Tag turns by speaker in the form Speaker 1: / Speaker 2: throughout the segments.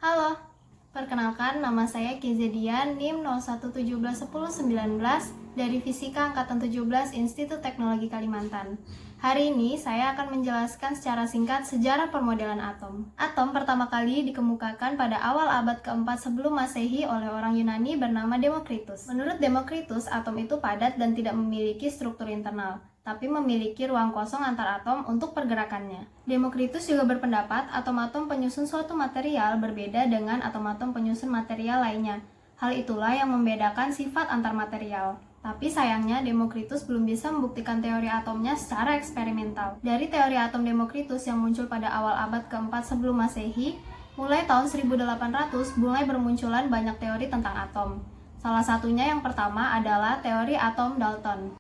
Speaker 1: Halo, perkenalkan nama saya Kezedian NIM 01171019 dari Fisika Angkatan 17 Institut Teknologi Kalimantan. Hari ini saya akan menjelaskan secara singkat sejarah permodelan atom. Atom pertama kali dikemukakan pada awal abad keempat sebelum Masehi oleh orang Yunani bernama Demokritus. Menurut Demokritus, atom itu padat dan tidak memiliki struktur internal, tapi memiliki ruang kosong antar atom untuk pergerakannya. Demokritus juga berpendapat atom-atom penyusun suatu material berbeda dengan atom-atom penyusun material lainnya. Hal itulah yang membedakan sifat antar material. Tapi sayangnya Demokritus belum bisa membuktikan teori atomnya secara eksperimental. Dari teori atom Demokritus yang muncul pada awal abad keempat sebelum Masehi, mulai tahun 1800 mulai bermunculan banyak teori tentang atom. Salah satunya yang pertama adalah teori atom Dalton.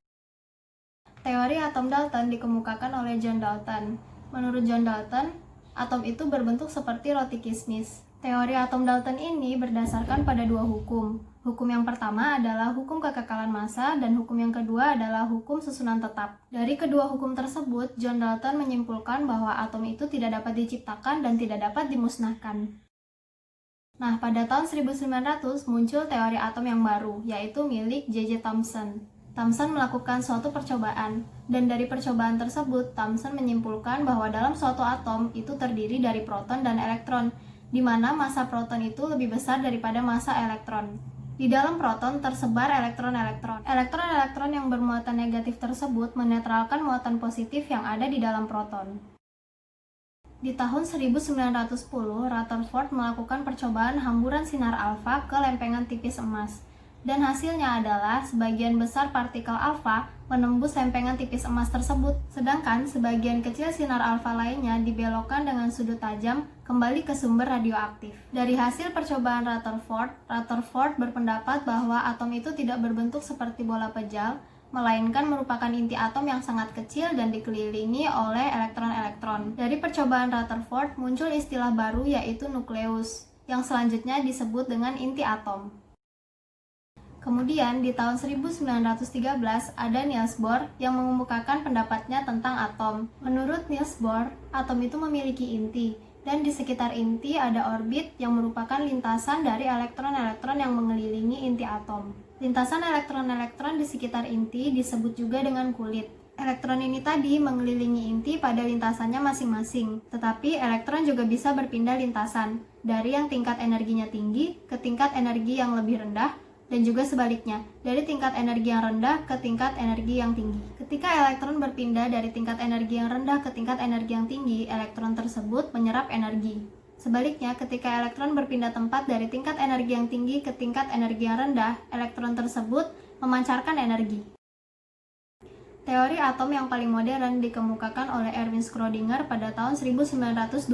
Speaker 1: Teori atom Dalton dikemukakan oleh John Dalton. Menurut John Dalton, atom itu berbentuk seperti roti kismis. Teori atom Dalton ini berdasarkan pada dua hukum. Hukum yang pertama adalah hukum kekekalan massa dan hukum yang kedua adalah hukum susunan tetap. Dari kedua hukum tersebut, John Dalton menyimpulkan bahwa atom itu tidak dapat diciptakan dan tidak dapat dimusnahkan. Nah, pada tahun 1900 muncul teori atom yang baru, yaitu milik J.J. Thomson. Thomson melakukan suatu percobaan, dan dari percobaan tersebut, Thomson menyimpulkan bahwa dalam suatu atom itu terdiri dari proton dan elektron, di mana massa proton itu lebih besar daripada massa elektron. Di dalam proton tersebar elektron-elektron. Elektron-elektron yang bermuatan negatif tersebut menetralkan muatan positif yang ada di dalam proton. Di tahun 1910, Rutherford melakukan percobaan hamburan sinar alfa ke lempengan tipis emas. Dan hasilnya adalah sebagian besar partikel alfa menembus lempengan tipis emas tersebut, sedangkan sebagian kecil sinar alfa lainnya dibelokkan dengan sudut tajam kembali ke sumber radioaktif. Dari hasil percobaan Rutherford berpendapat bahwa atom itu tidak berbentuk seperti bola pejal, melainkan merupakan inti atom yang sangat kecil dan dikelilingi oleh elektron-elektron. Dari percobaan Rutherford muncul istilah baru yaitu nukleus, yang selanjutnya disebut dengan inti atom. Kemudian, di tahun 1913, ada Niels Bohr yang mengemukakan pendapatnya tentang atom. Menurut Niels Bohr, atom itu memiliki inti, dan di sekitar inti ada orbit yang merupakan lintasan dari elektron-elektron yang mengelilingi inti atom. Lintasan elektron-elektron di sekitar inti disebut juga dengan kulit. Elektron ini tadi mengelilingi inti pada lintasannya masing-masing, tetapi elektron juga bisa berpindah lintasan, dari yang tingkat energinya tinggi ke tingkat energi yang lebih rendah, dan juga sebaliknya, dari tingkat energi yang rendah ke tingkat energi yang tinggi. Ketika elektron berpindah dari tingkat energi yang rendah ke tingkat energi yang tinggi, elektron tersebut menyerap energi. Sebaliknya, ketika elektron berpindah tempat dari tingkat energi yang tinggi ke tingkat energi yang rendah, elektron tersebut memancarkan energi. Teori atom yang paling modern dikemukakan oleh Erwin Schrödinger pada tahun 1926.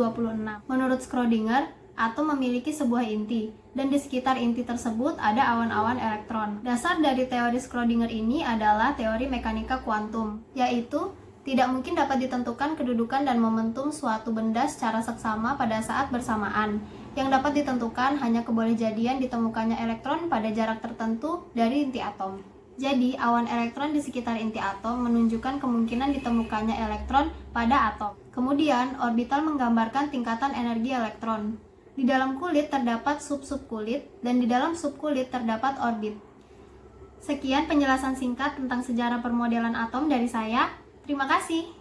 Speaker 1: Menurut Schrödinger, atom memiliki sebuah inti, dan di sekitar inti tersebut ada awan-awan elektron. Dasar dari teori Schrödinger ini adalah teori mekanika kuantum, yaitu tidak mungkin dapat ditentukan kedudukan dan momentum suatu benda secara seksama pada saat bersamaan. Yang dapat ditentukan hanya kebolehjadian ditemukannya elektron pada jarak tertentu dari inti atom. Jadi, awan elektron di sekitar inti atom menunjukkan kemungkinan ditemukannya elektron pada atom. Kemudian, orbital menggambarkan tingkatan energi elektron. Di dalam kulit terdapat sub-sub kulit, dan di dalam subkulit terdapat orbit. Sekian penjelasan singkat tentang sejarah permodelan atom dari saya. Terima kasih.